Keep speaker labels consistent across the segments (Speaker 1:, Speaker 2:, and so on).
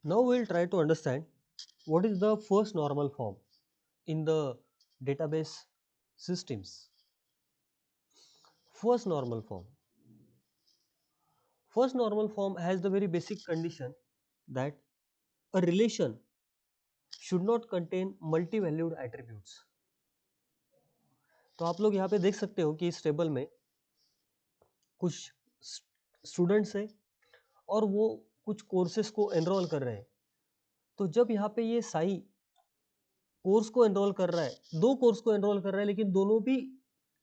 Speaker 1: Now we'll try to understand what is the first normal form in the database systems. First normal form. First normal form has the very basic condition that a relation should not contain multi-valued attributes. तो आप लोग यहाँ पे देख सकते हो कि इस टेबल में कुछ स्टूडेंट्स हैं और वो कुछ कोर्सेज को एनरोल कर रहे हैं। तो जब यहाँ पे ये साई कोर्स को एनरोल कर रहा है, दो कोर्स को एनरोल कर रहा है, लेकिन दोनों भी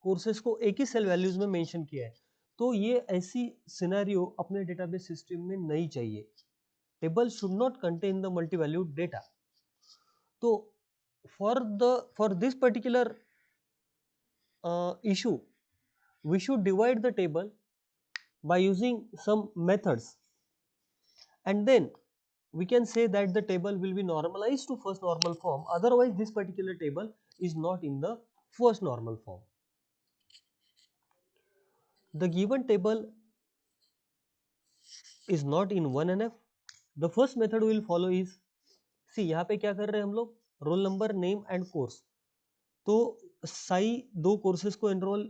Speaker 1: कोर्सेज को एक ही सेल वैल्यूज में मेंशन किया है, तो ये ऐसी सिनेरियो अपने डेटाबेस सिस्टम में नहीं चाहिए। Table should not contain the multi valued data. तो for this particular issue, we should divide the table by using some methods, and then we can say that the table will be normalized to first normal form. Otherwise this particular table is not in the first normal form. The given table is not in 1NF. The first method we will follow is, see यहाँ पे क्या कर रहे हैं हम लोग, roll number, name and course. तो साई दो कोर्सेज को एनरोल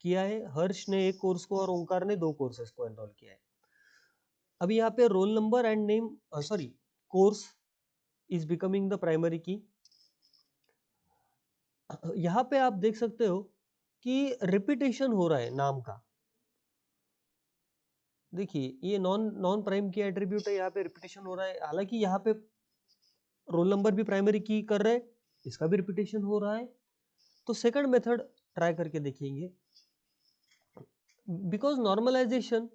Speaker 1: किया है, हर्ष ने एक कोर्स को और ओंकार ने दो कोर्सेज को एनरोल किया है। अभी यहाँ पे roll number and name sorry course is becoming the primary की। यहाँ पे आप देख सकते हो कि रिपीटेशन हो रहा है नाम का। देखिए ये नॉन नॉन प्राइम की एट्रीब्यूट है, यहाँ पे रिपीटेशन हो रहा है। हालांकि यहाँ पे रोल नंबर भी प्राइमरी की कर रहे हैं, इसका भी रिपीटेशन हो रहा है। तो सेकंड मेथड ट्राई करके देखेंगे। Because normalisation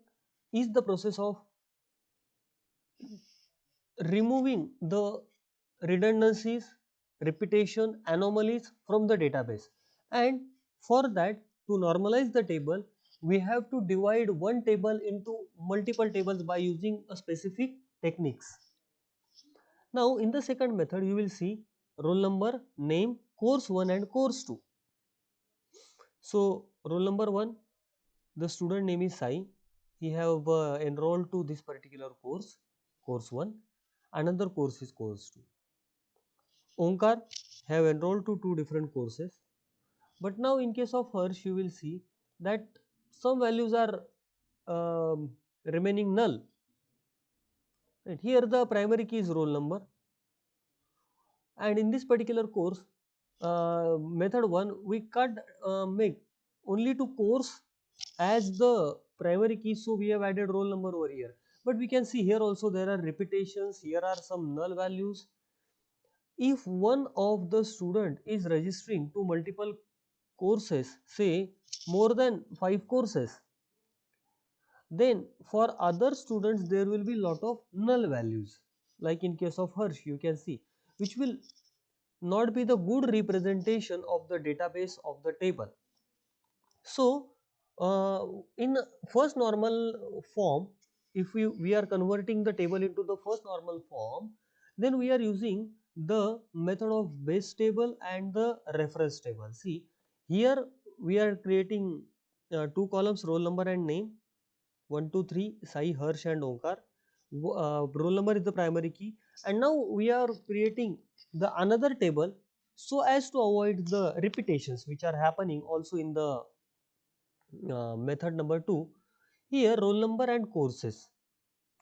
Speaker 1: is the process of removing the redundancies, repetition, anomalies from the database, and for that, to normalize the table, we have to divide one table into multiple tables by using a specific techniques. Now in the second method you will see roll number, name, course 1 and course 2. So roll number 1, the student name is Sai, he have enrolled to this particular course, course 1. Another course is course 2. Onkar have enrolled to two different courses, but now in case of Harsh you will see that some values are remaining null. Right. Here the primary key is roll number, and in this particular course method 1 we can't make only to course as the primary key, so we have added roll number over here. But we can see here also there are repetitions, here are some null values. If one of the student is registering to multiple courses, say more than 5 courses, then for other students there will be lot of null values, like in case of Harsh you can see, which will not be the good representation of the database of the table. So in first normal form, if we are converting the table into the first normal form, then we are using the method of base table and the reference table. See here we are creating two columns, roll number and name, 1 2 3 Sai, Harsh and Onkar. Roll number is the primary key, and now we are creating the another table so as to avoid the repetitions which are happening also in the method number 2. Here roll number and courses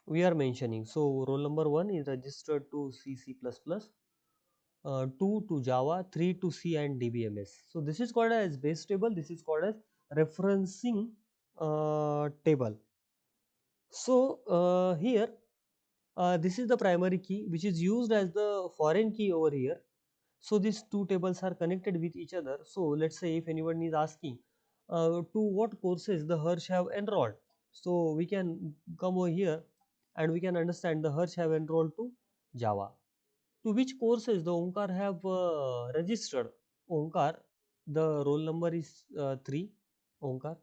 Speaker 1: we are mentioning. So roll number 1 is registered to C, C++, 2 to Java, 3 to C and DBMS. So this is called as base table, this is called as referencing table. So here this is the primary key which is used as the foreign key over here. So these two tables are connected with each other. So let's say if anyone is asking to what courses the Harsh have enrolled, so we can come over here and we can understand the Harsh have enrolled to Java. To which courses the Onkar have registered? Onkar, the roll number is 3, Onkar.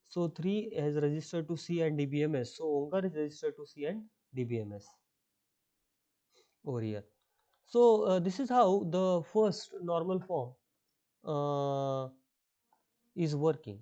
Speaker 1: So 3 has registered to C and DBMS. So Onkar is registered to C and DBMS over here. So this is how the first normal form is working.